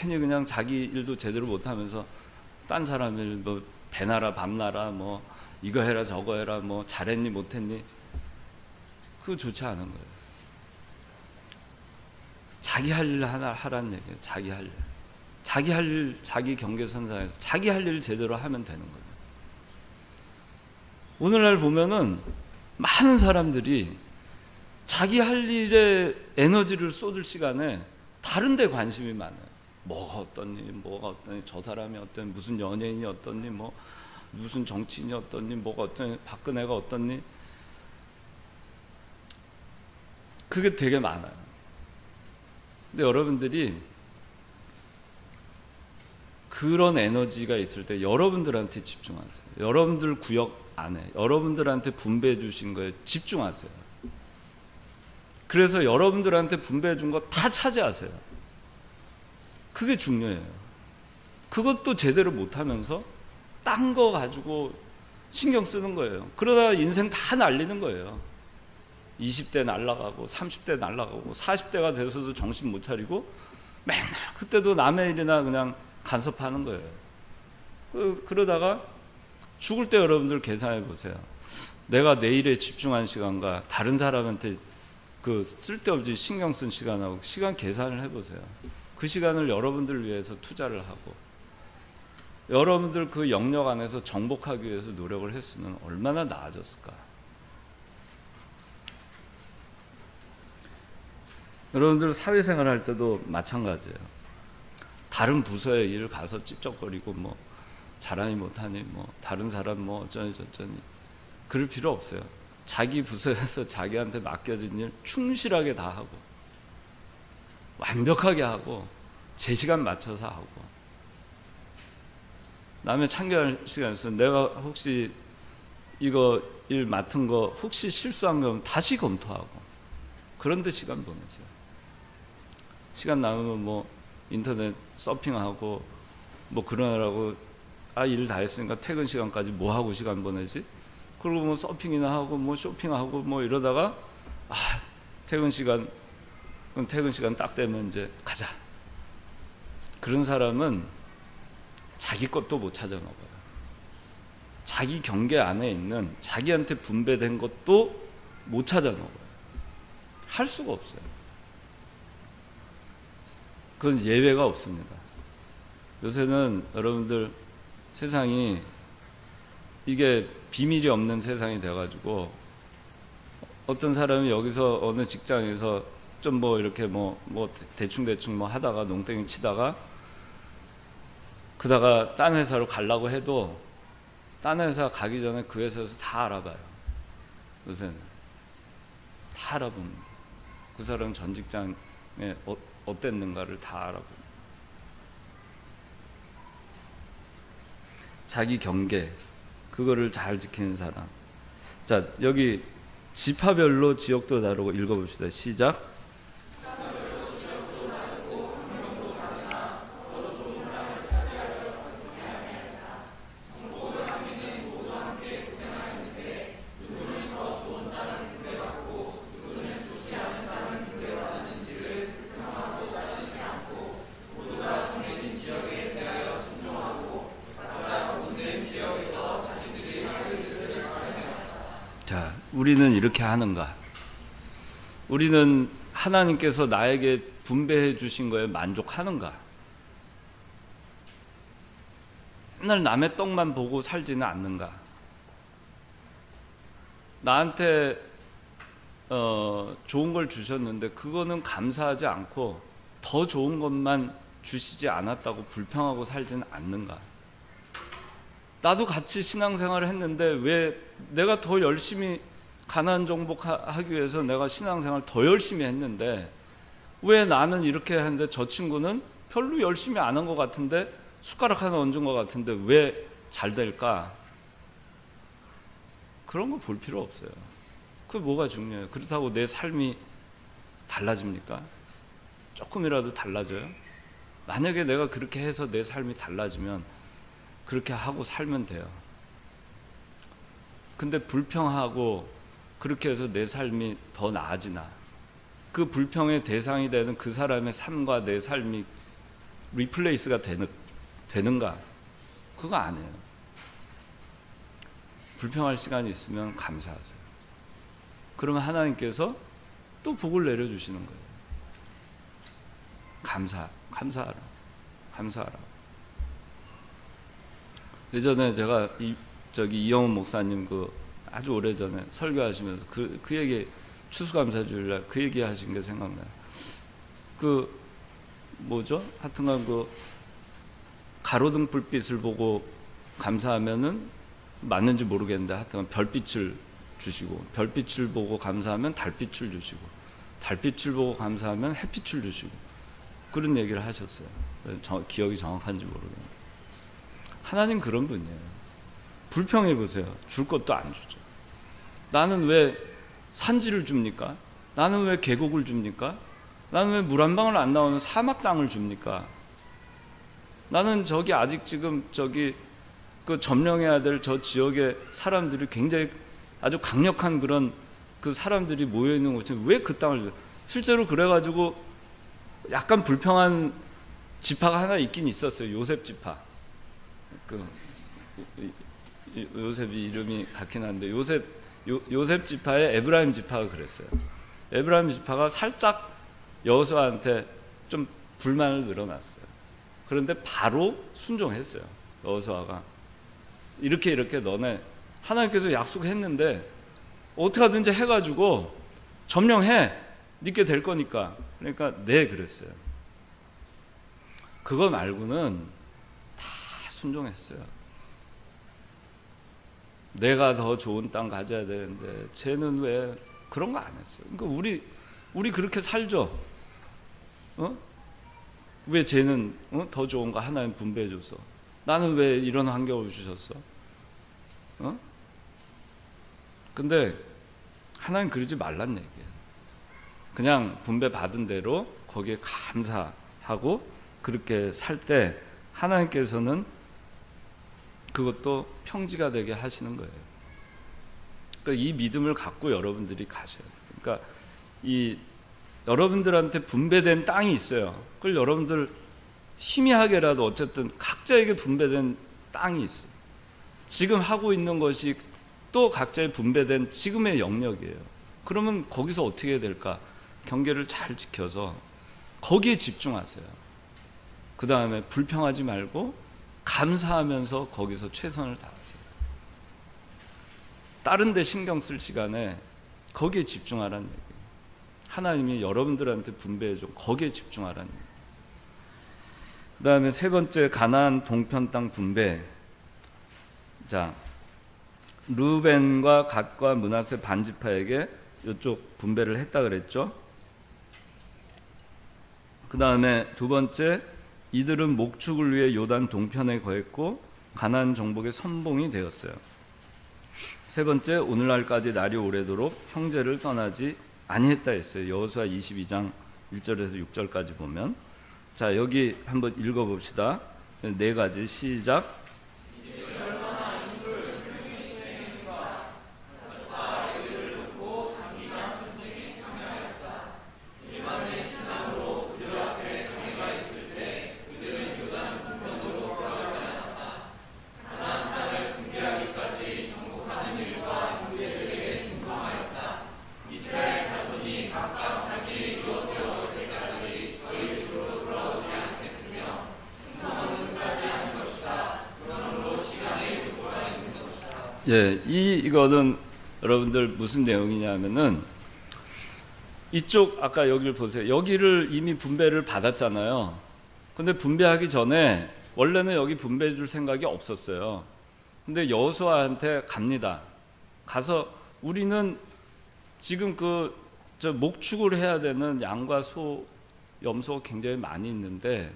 괜히 그냥 자기 일도 제대로 못하면서 딴 사람 일, 뭐 배나라 밤나라, 뭐 이거 해라 저거 해라, 뭐 잘했니 못했니, 그거 좋지 않은 거예요. 자기 할 일 하나 하라는 얘기예요. 자기 할 일. 자기 할 일, 자기 경계선상에서 자기 할 일을 제대로 하면 되는 거예요. 오늘날 보면은 많은 사람들이 자기 할 일에 에너지를 쏟을 시간에 다른 데 관심이 많아요. 뭐가 어떻니, 뭐가 어떠니, 저 사람이 어떠니, 무슨 연예인이 어떠니, 뭐 무슨 정치인이 어떠니, 뭐가 어떠니, 박근혜가 어떠니, 그게 되게 많아요. 근데 여러분들이 그런 에너지가 있을 때 여러분들한테 집중하세요. 여러분들 구역 안에 여러분들한테 분배해 주신 거에 집중하세요. 그래서 여러분들한테 분배해 준 거 다 차지하세요. 그게 중요해요. 그것도 제대로 못하면서 딴 거 가지고 신경 쓰는 거예요. 그러다가 인생 다 날리는 거예요. 20대 날아가고 30대 날아가고 40대가 돼서도 정신 못 차리고 맨날 그때도 남의 일이나 그냥 간섭하는 거예요. 그러다가 죽을 때 여러분들 계산해 보세요. 내가 내 일에 집중한 시간과 다른 사람한테 그 쓸데없이 신경 쓴 시간하고 시간 계산을 해보세요. 그 시간을 여러분들 위해서 투자를 하고 여러분들 그 영역 안에서 정복하기 위해서 노력을 했으면 얼마나 나아졌을까. 여러분들 사회생활 할 때도 마찬가지예요. 다른 부서의 일을 가서 찝쩍거리고 뭐 잘하니 못하니 뭐 다른 사람 뭐 어쩌니 저쩌니 그럴 필요 없어요. 자기 부서에서 자기한테 맡겨진 일 충실하게 다 하고 완벽하게 하고 제 시간 맞춰서 하고, 남의 참견할 시간에서 내가 혹시 이거 일 맡은 거 혹시 실수한 거면 다시 검토하고 그런 데 시간 보내세요. 시간 남으면 뭐 인터넷 서핑하고 뭐 그러느라고 일 다 했으니까 퇴근 시간까지 뭐 하고 시간 보내지? 그리고 뭐 서핑이나 하고 뭐 쇼핑하고 뭐 이러다가 퇴근 시간, 그럼 퇴근 시간 딱 되면 이제 가자. 그런 사람은 자기 것도 못 찾아 먹어요. 자기 경계 안에 있는 자기한테 분배된 것도 못 찾아 먹어요. 할 수가 없어요. 그건 예외가 없습니다. 요새는 여러분들 세상이 이게 비밀이 없는 세상이 돼가지고 어떤 사람이 여기서 어느 직장에서 좀 뭐 이렇게 뭐 대충 뭐 하다가 농땡이 치다가 그다가 딴 회사로 가려고 해도 딴 회사 가기 전에 그 회사에서 다 알아봐요. 요새는 다 알아봅니다. 그 사람 전 직장에 어땠는가를 다 알아봅니다. 자기 경계, 그거를 잘 지키는 사람. 자, 여기 지파별로 지역도 다르고 읽어봅시다. 시작. 자, 우리는 이렇게 하는가? 우리는 하나님께서 나에게 분배해 주신 거에 만족하는가? 맨날 남의 떡만 보고 살지는 않는가? 나한테 좋은 걸 주셨는데 그거는 감사하지 않고 더 좋은 것만 주시지 않았다고 불평하고 살지는 않는가? 나도 같이 신앙생활을 했는데 왜 내가 더 열심히 가나안 정복하기 위해서 내가 신앙생활을 더 열심히 했는데 왜 나는 이렇게 했는데 저 친구는 별로 열심히 안 한 것 같은데 숟가락 하나 얹은 것 같은데 왜 잘 될까? 그런 거 볼 필요 없어요. 그게 뭐가 중요해요? 그렇다고 내 삶이 달라집니까? 조금이라도 달라져요? 만약에 내가 그렇게 해서 내 삶이 달라지면 그렇게 하고 살면 돼요. 근데 불평하고 그렇게 해서 내 삶이 더 나아지나? 그 불평의 대상이 되는 그 사람의 삶과 내 삶이 리플레이스가 되는가? 그거 아니에요. 불평할 시간이 있으면 감사하세요. 그러면 하나님께서 또 복을 내려주시는 거예요. 감사하라. 예전에 제가 이영훈 목사님 아주 오래전에 설교하시면서 그 얘기, 추수감사주일날 그 얘기 하신 게 생각나요. 하여튼간 가로등 불빛을 보고 감사하면은 맞는지 모르겠는데 하여튼 별빛을 주시고, 별빛을 보고 감사하면 달빛을 주시고, 달빛을 보고 감사하면 햇빛을 주시고, 그런 얘기를 하셨어요. 기억이 정확한지 모르겠는데 하나님 그런 분이에요. 불평해 보세요. 줄 것도 안 주죠. 나는 왜 산지를 줍니까? 나는 왜 계곡을 줍니까? 나는 왜 물 한 방울 안 나오는 사막 땅을 줍니까? 나는 아직 지금 점령해야 될 저 지역의 사람들이 굉장히 아주 강력한 그런 사람들이 모여 있는 곳에 왜 그 땅을 줘요? 실제로 그래가지고 약간 불평한 지파가 하나 있긴 있었어요. 요셉 지파. 요셉이 이름이 같긴 한데 요셉 지파의 에브라임 지파가 그랬어요. 에브라임 지파가 살짝 여호수아한테 좀 불만을 늘어났어요. 그런데 바로 순종했어요. 여호수아가 이렇게 너네 하나님께서 약속했는데 어떻게 하든지 해가지고 점령해, 니께 될 거니까. 그러니까 네 그랬어요. 그거 말고는 다 순종했어요. 내가 더 좋은 땅 가져야 되는데 쟤는 왜 그런 거 안 했어요. 그러니까 우리 그렇게 살죠. 왜 쟤는 더 좋은 거 하나님 분배해 줬어? 나는 왜 이런 환경을 주셨어? 근데 하나님 그러지 말란 얘기예요. 그냥 분배 받은 대로 거기에 감사하고 그렇게 살 때 하나님께서는 그것도 평지가 되게 하시는 거예요. 그러니까 이 믿음을 갖고 여러분들이 가셔야 돼요. 그러니까 여러분들한테 분배된 땅이 있어요. 그걸 여러분들 희미하게라도 어쨌든 각자에게 분배된 땅이 있어요. 지금 하고 있는 것이 또 각자의 분배된 지금의 영역이에요. 그러면 거기서 어떻게 해야 될까? 경계를 잘 지켜서 거기에 집중하세요. 그 다음에 불평하지 말고 감사하면서 거기서 최선을 다하세요. 다른 데 신경 쓸 시간에 거기에 집중하라는 얘기예요. 하나님이 여러분들한테 분배해줘. 거기에 집중하라는 얘기예요. 그 다음에 세 번째, 가나안 동편 땅 분배. 자, 르우벤과 갓과 므낫세 반지파에게 이쪽 분배를 했다 그랬죠. 그 다음에 두 번째, 이들은 목축을 위해 요단 동편에 거했고 가나안 정복의 선봉이 되었어요. 세 번째, 오늘날까지 날이 오래도록 형제를 떠나지 아니했다 했어요. 여호수아 22장 1절에서 6절까지 보면. 자, 여기 한번 읽어봅시다. 네 가지 시작. 예, 이거는 여러분들 무슨 내용이냐면은 이쪽 아까 여기를 보세요. 여기를 이미 분배를 받았잖아요. 근데 분배하기 전에 원래는 여기 분배해 줄 생각이 없었어요. 근데 여호수아한테 갑니다. 가서 우리는 지금 저 목축을 해야 되는 양과 소, 염소가 굉장히 많이 있는데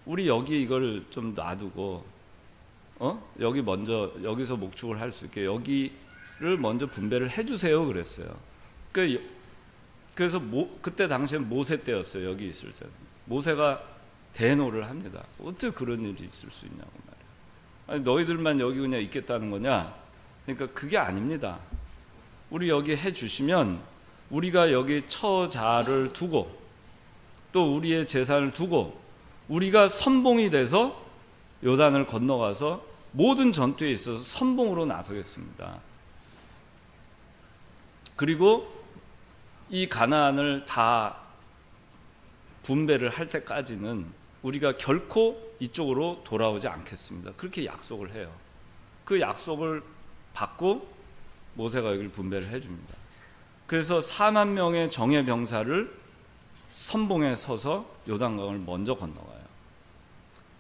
우리 여기 이걸 좀 놔두고 여기 먼저 여기서 목축을 할 수 있게 여기를 먼저 분배를 해주세요 그랬어요. 그래서 그때 당시엔 모세 때였어요. 여기 있을 때 모세가 대노를 합니다. 어떻게 그런 일이 있을 수 있냐고 말이에요. 아니 너희들만 여기 그냥 있겠다는 거냐? 그러니까 그게 아닙니다. 우리 여기 해주시면 우리가 여기 처자를 두고 또 우리의 재산을 두고 우리가 선봉이 돼서 요단을 건너가서 모든 전투에 있어서 선봉으로 나서겠습니다. 그리고 이 가나안을 다 분배를 할 때까지는 우리가 결코 이쪽으로 돌아오지 않겠습니다. 그렇게 약속을 해요. 그 약속을 받고 모세가 여기를 분배를 해줍니다. 그래서 4만 명의 정예 병사를 선봉에 서서 요단강을 먼저 건너가요.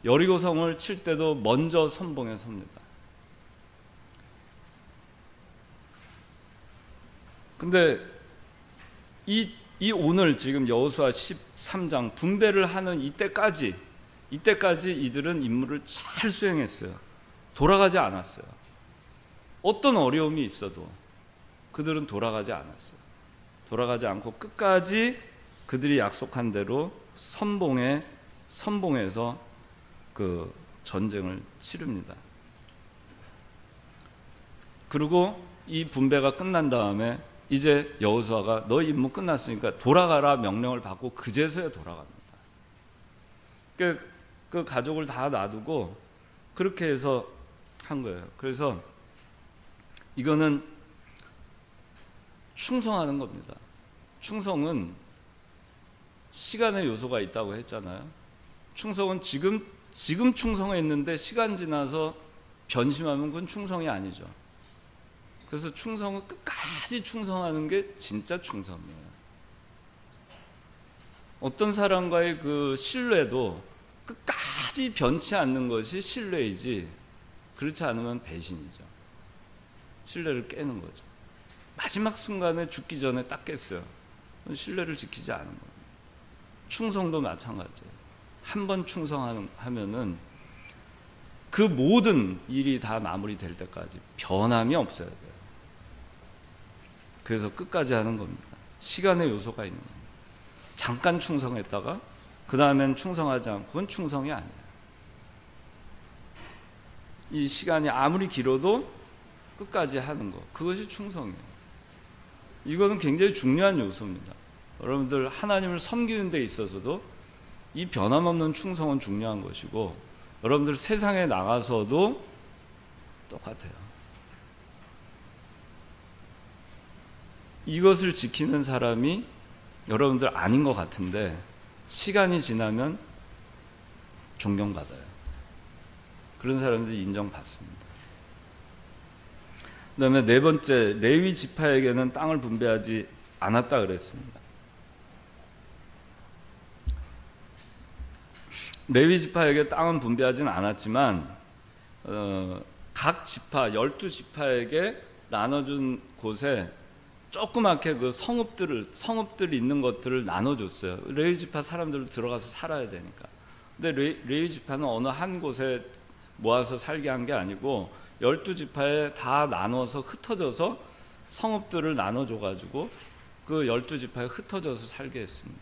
여리고성을 칠 때도 먼저 선봉에 섭니다. 근데 이 오늘 지금 여호수아 13장 분배를 하는 이때까지 이들은 임무를 잘 수행했어요. 돌아가지 않았어요. 어떤 어려움이 있어도 그들은 돌아가지 않았어요. 돌아가지 않고 끝까지 그들이 약속한 대로 선봉에서 그 전쟁을 치릅니다. 그리고 이 분배가 끝난 다음에 이제 여호수아가 너 임무 끝났으니까 돌아가라 명령을 받고 그제서야 돌아갑니다. 그 가족을 다 놔두고 그렇게 해서 한 거예요. 그래서 이거는 충성하는 겁니다. 충성은 시간의 요소가 있다고 했잖아요. 충성은 지금 충성했는데 시간 지나서 변심하면 그건 충성이 아니죠. 그래서 충성은 끝까지 충성하는 게 진짜 충성이에요. 어떤 사람과의 그 신뢰도 끝까지 변치 않는 것이 신뢰이지 그렇지 않으면 배신이죠. 신뢰를 깨는 거죠. 마지막 순간에 죽기 전에 딱 깼어요. 신뢰를 지키지 않은 거예요. 충성도 마찬가지예요. 한 번 충성하면은 그 모든 일이 다 마무리될 때까지 변함이 없어야 돼요. 그래서 끝까지 하는 겁니다. 시간의 요소가 있는 겁니다. 잠깐 충성했다가 그 다음엔 충성하지 않고 그건 충성이 아니에요. 이 시간이 아무리 길어도 끝까지 하는 거, 그것이 충성이에요. 이거는 굉장히 중요한 요소입니다. 여러분들 하나님을 섬기는 데 있어서도 이 변함없는 충성은 중요한 것이고 여러분들 세상에 나가서도 똑같아요. 이것을 지키는 사람이 여러분들 아닌 것 같은데 시간이 지나면 존경받아요. 그런 사람들이 인정받습니다. 그 다음에 네 번째, 레위 지파에게는 땅을 분배하지 않았다 그랬습니다. 레위 지파에게 땅은 분배하지는 않았지만 각 지파, 12지파에게 나눠준 곳에 조그맣게 그 성읍들 있는 것들을 나눠줬어요. 레위 지파 사람들 들어가서 살아야 되니까. 근데 레위 지파는 어느 한 곳에 모아서 살게 한 게 아니고 12지파에 다 나눠서 흩어져서 성읍들을 나눠줘가지고 그 12지파에 흩어져서 살게 했습니다.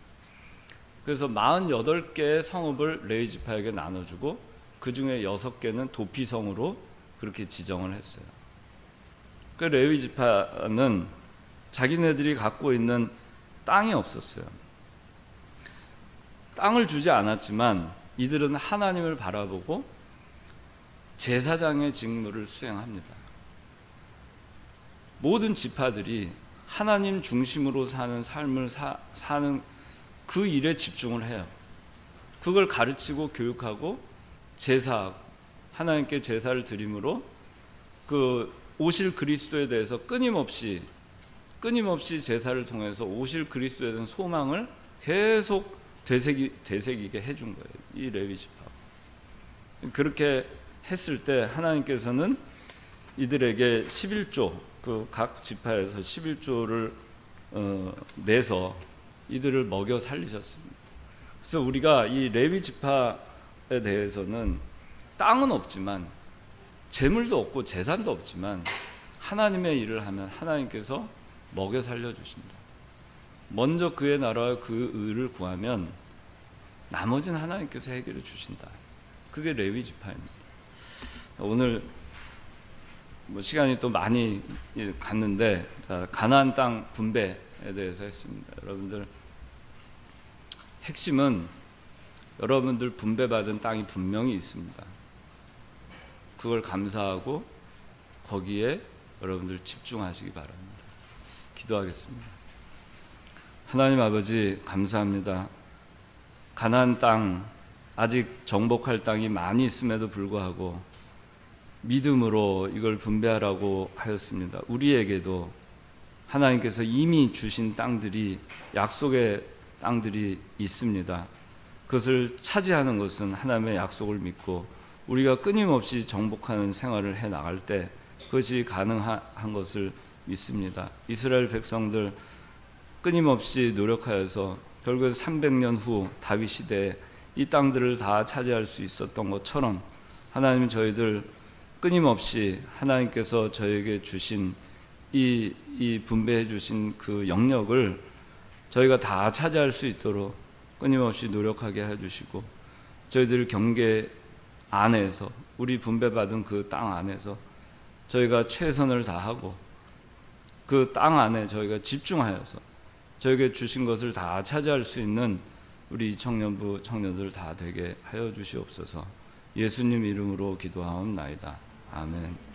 그래서 48개의 성읍을 레위 지파에게 나눠주고 그 중에 6개는 도피성으로 그렇게 지정을 했어요. 그 레위 지파는 자기네들이 갖고 있는 땅이 없었어요. 땅을 주지 않았지만 이들은 하나님을 바라보고 제사장의 직무를 수행합니다. 모든 지파들이 하나님 중심으로 사는 삶을 사는 그 일에 집중을 해요. 그걸 가르치고 교육하고 제사하고 하나님께 제사를 드림으로 그 오실 그리스도에 대해서 끊임없이 제사를 통해서 오실 그리스도에 대한 소망을 계속 되새기게 해준 거예요. 이 레위 지파. 그렇게 했을 때 하나님께서는 이들에게 11조, 그 각 지파에서 11조를 내서 이들을 먹여 살리셨습니다. 그래서 우리가 이 레위 지파에 대해서는 땅은 없지만, 재물도 없고 재산도 없지만, 하나님의 일을 하면 하나님께서 먹여 살려주신다. 먼저 그의 나라와 그 의를 구하면 나머지는 하나님께서 해결해 주신다. 그게 레위 지파입니다. 오늘 시간이 또 많이 갔는데, 가나안 땅 분배에 대해서 했습니다. 여러분들, 핵심은 여러분들 분배받은 땅이 분명히 있습니다. 그걸 감사하고 거기에 여러분들 집중하시기 바랍니다. 기도하겠습니다. 하나님 아버지, 감사합니다. 가나안 땅, 아직 정복할 땅이 많이 있음에도 불구하고 믿음으로 이걸 분배하라고 하였습니다. 우리에게도 하나님께서 이미 주신 땅들이, 약속의 땅들이 있습니다. 그것을 차지하는 것은 하나님의 약속을 믿고 우리가 끊임없이 정복하는 생활을 해 나갈 때 그것이 가능한 것을 믿습니다. 이스라엘 백성들 끊임없이 노력하여서 결국에 300년 후 다윗 시대에 이 땅들을 다 차지할 수 있었던 것처럼 하나님, 저희들 끊임없이 하나님께서 저에게 주신 이 분배해 주신 그 영역을 저희가 다 차지할 수 있도록 끊임없이 노력하게 해주시고, 저희들 경계 안에서, 우리 분배받은 그 땅 안에서 저희가 최선을 다하고 그 땅 안에 저희가 집중하여서 저에게 주신 것을 다 차지할 수 있는 우리 청년부 청년들 다 되게 하여 주시옵소서. 예수님 이름으로 기도하옵나이다. 아멘.